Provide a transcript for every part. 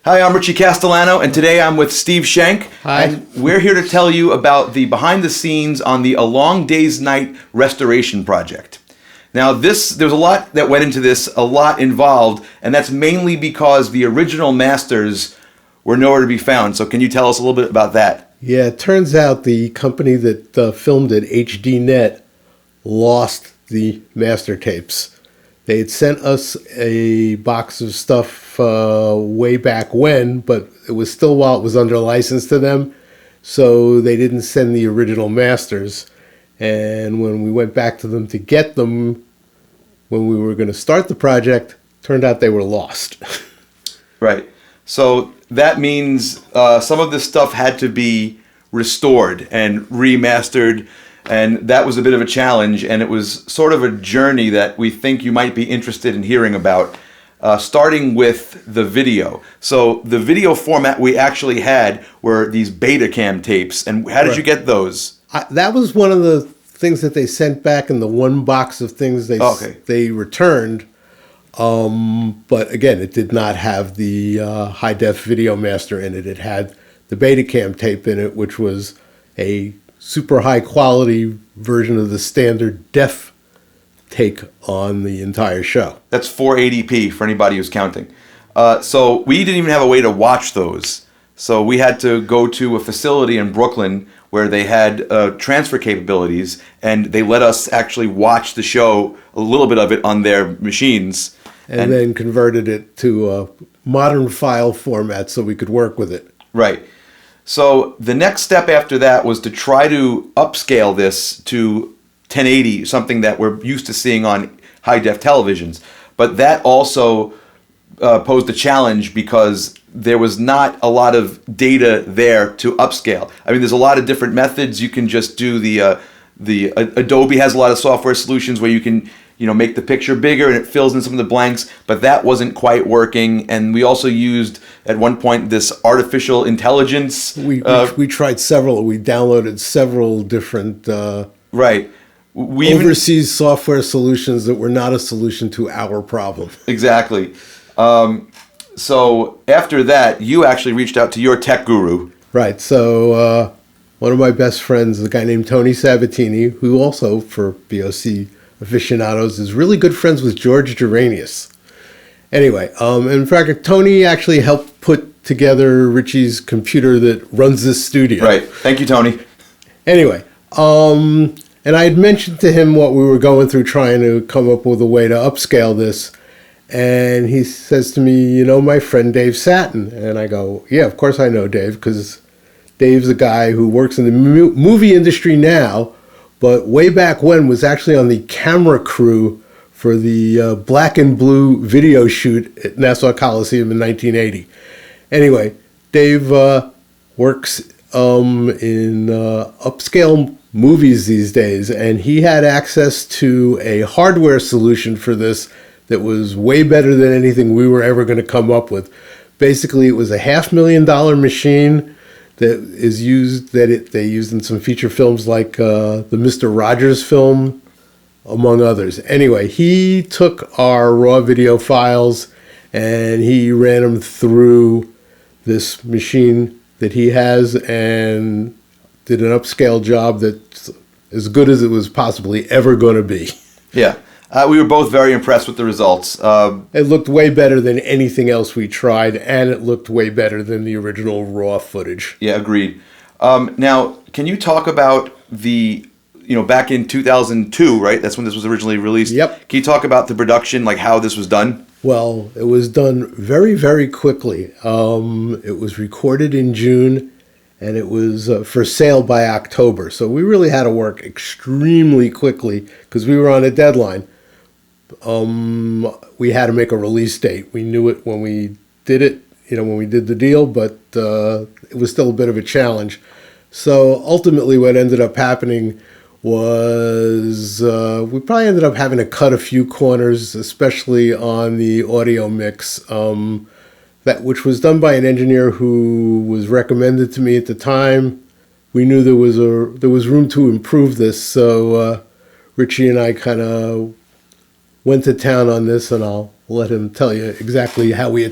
Hi, I'm Richie Castellano, and today I'm with Steve Schenk. Hi. And we're here to tell you about the behind the scenes on the A Long Day's Night restoration project. Now, there's a lot that went into this, a lot involved, and that's mainly because the original masters were nowhere to be found. So can you tell us a little bit about that? Yeah, it turns out the company that filmed it, HDNet, lost the master tapes. They had sent us a box of stuff way back when, but it was still while it was under license to them, so they didn't send the original masters. And when we went back to them to get them, when we were going to start the project, turned out they were lost. Right. So that means some of this stuff had to be restored and remastered, and that was a bit of a challenge, and it was sort of a journey that we think you might be interested in hearing about, starting with the video. So the video format we actually had were these Betacam tapes, and how did you get those? That was one of the things that they sent back in the one box of things they returned. But again, it did not have the high-def video master in it. It had the Betacam tape in it, which was a super high-quality version of the standard def take on the entire show. That's 480p for anybody who's counting. So we didn't even have a way to watch those. So we had to go to a facility in Brooklyn where they had transfer capabilities, and they let us actually watch the show, a little bit of it, on their machines. And then converted it to a modern file format so we could work with it. Right. So the next step after that was to try to upscale this to 1080, something that we're used to seeing on high-def televisions. But that also posed a challenge because there was not a lot of data there to upscale. I mean, there's a lot of different methods. You can just do the Adobe has a lot of software solutions where you can make the picture bigger and it fills in some of the blanks, but that wasn't quite working. And we also used, at one point, this artificial intelligence. We tried several. We downloaded several different right. overseas software solutions that were not a solution to our problem. Exactly. So after that, you actually reached out to your tech guru. Right. So one of my best friends, a guy named Tony Sabatini, who also, for BOC aficionados, is really good friends with George Geranius. Anyway, in fact, Tony actually helped put together Richie's computer that runs this studio. Right. Thank you, Tony. Anyway, and I had mentioned to him what we were going through trying to come up with a way to upscale this. And he says to me, my friend Dave Satin. And I go, yeah, of course I know Dave, because Dave's a guy who works in the movie industry now, but way back when was actually on the camera crew for the Black and Blue video shoot at Nassau Coliseum in 1980. Anyway, Dave works in upscale movies these days, and he had access to a hardware solution for this that was way better than anything we were ever going to come up with. Basically, it was a $500,000 machine that is used, they used in some feature films like the Mr. Rogers film, among others. Anyway, he took our raw video files and he ran them through this machine that he has and did an upscale job that's as good as it was possibly ever going to be. Yeah. We were both very impressed with the results. It looked way better than anything else we tried, and it looked way better than the original raw footage. Yeah, agreed. Now, can you talk about back in 2002, right? That's when this was originally released. Yep. Can you talk about the production, like how this was done? Well, it was done very, very quickly. It was recorded in June, and it was for sale by October. So we really had to work extremely quickly because we were on a deadline. We had to make a release date. We knew it when we did it, when we did the deal, but it was still a bit of a challenge. So ultimately what ended up happening was we probably ended up having to cut a few corners, especially on the audio mix, which was done by an engineer who was recommended to me at the time. We knew there was room to improve this, so Richie and I kind of went to town on this, and I'll let him tell you exactly how we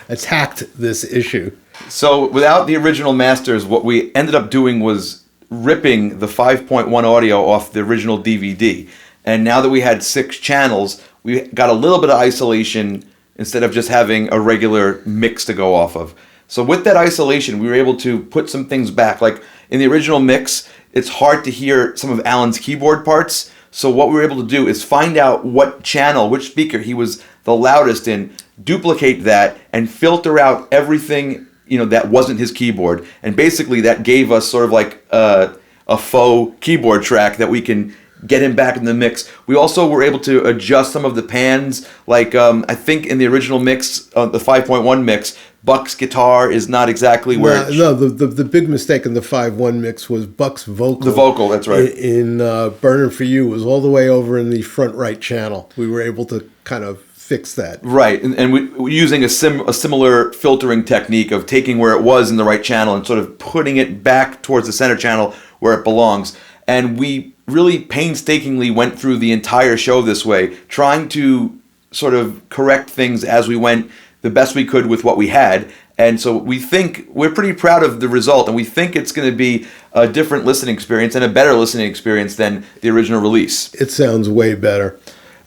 attacked this issue. So without the original masters, what we ended up doing was ripping the 5.1 audio off the original DVD. And now that we had 6 channels, we got a little bit of isolation instead of just having a regular mix to go off of. So with that isolation, we were able to put some things back. Like in the original mix, it's hard to hear some of Alan's keyboard parts. So what we were able to do is find out what channel, which speaker he was the loudest in, duplicate that, and filter out everything that wasn't his keyboard. And basically that gave us sort of like a faux keyboard track that we can get him back in the mix. We also were able to adjust some of the pans. Like I think in the original mix, the 5.1 mix, Buck's guitar is not exactly where... The big mistake in the 5.1 mix was Buck's vocal. The vocal, that's right. In Burning For You was all the way over in the front right channel. We were able to kind of fix that. Right, and we're using a similar filtering technique of taking where it was in the right channel and sort of putting it back towards the center channel where it belongs. And we really painstakingly went through the entire show this way, trying to sort of correct things as we went the best we could with what we had. And so we're pretty proud of the result, and we think it's going to be a different listening experience and a better listening experience than the original release. It sounds way better.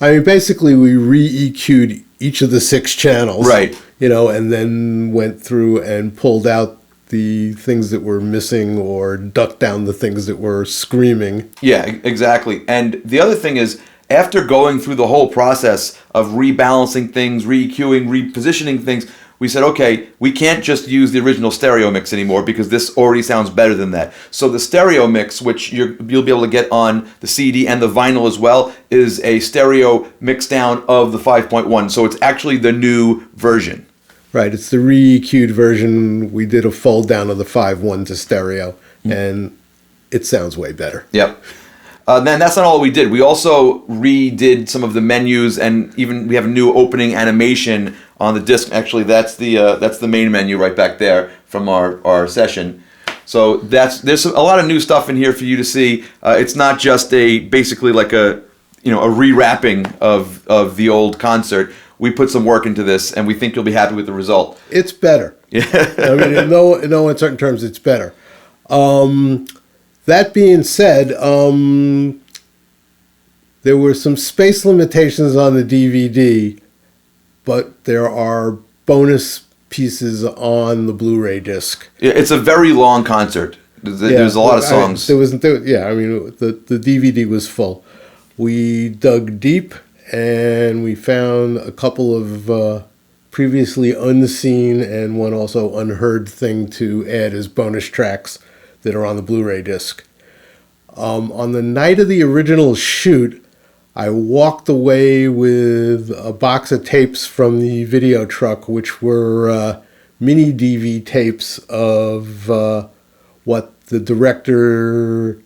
I mean, basically, we re-EQ'd each of the 6 channels. Right. And then went through and pulled out the things that were missing or ducked down the things that were screaming. Yeah, exactly. And the other thing is, after going through the whole process of rebalancing things, re-EQing, repositioning things, we said, okay, we can't just use the original stereo mix anymore because this already sounds better than that. So the stereo mix, which you'll be able to get on the CD and the vinyl as well, is a stereo mix down of the 5.1. So it's actually the new version. Right, it's the re-EQ'd version. We did a fold down of the 5.1 to stereo, and it sounds way better. Yep. Then that's not all we did. We also redid some of the menus, and even we have a new opening animation on the disc. Actually, that's the main menu right back there from our session. So there's a lot of new stuff in here for you to see. It's not just basically like a rewrapping of the old concert. We put some work into this, and we think you'll be happy with the result. It's better. Yeah. I mean, in no uncertain terms, it's better. That being said, there were some space limitations on the DVD, but there are bonus pieces on the Blu-ray disc. It's a very long concert. There's a lot of songs. The DVD was full. We dug deep, and we found a couple of previously unseen and one also unheard thing to add as bonus tracks that are on the Blu-ray disc. On the night of the original shoot, I walked away with a box of tapes from the video truck, which were mini DV tapes of what the director,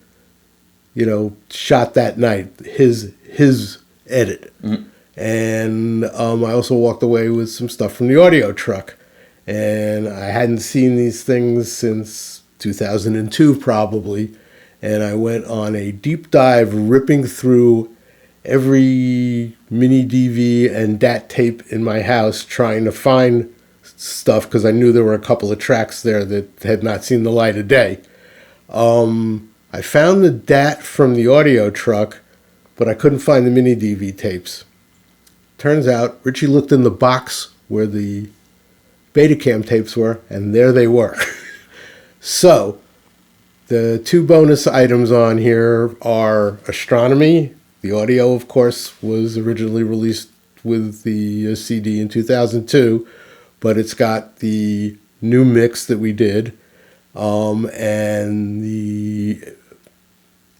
shot that night, his edit. Mm-hmm. And I also walked away with some stuff from the audio truck. And I hadn't seen these things since 2002 probably. And I went on a deep dive ripping through every mini DV and DAT tape in my house trying to find stuff because I knew there were a couple of tracks there that had not seen the light of day. I found the DAT from the audio truck, but I couldn't find the mini DV tapes. Turns out Richie looked in the box where the Betacam tapes were, and there they were. So, the 2 bonus items on here are Astronomy. The audio, of course, was originally released with the CD in 2002, but it's got the new mix that we did, and the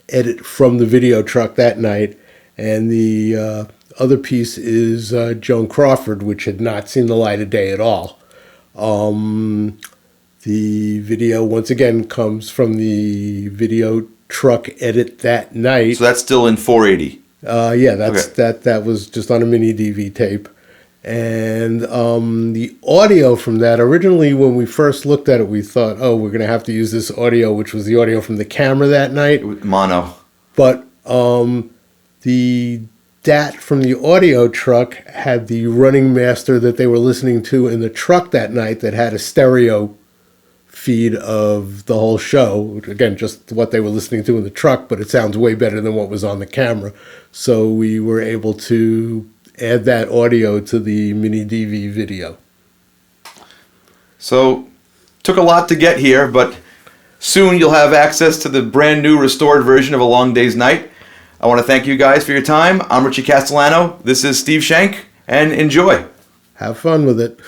edit from the video truck that night, and the other piece is Joan Crawford, which had not seen the light of day at all. The video, once again, comes from the video truck edit that night. So that's still in 480. Yeah, that was just on a mini DV tape. And the audio from that, originally when we first looked at it, we thought, oh, we're going to have to use this audio, which was the audio from the camera that night. Mono. But the DAT from the audio truck had the running master that they were listening to in the truck that night that had a stereo feed of the whole show. Again, just what they were listening to in the truck, but it sounds way better than what was on the camera. So we were able to add that audio to the mini DV video. So, took a lot to get here, but soon you'll have access to the brand new restored version of A Long Day's Night. I want to thank you guys for your time. I'm Richie Castellano. This is Steve Shank, and enjoy. Have fun with it.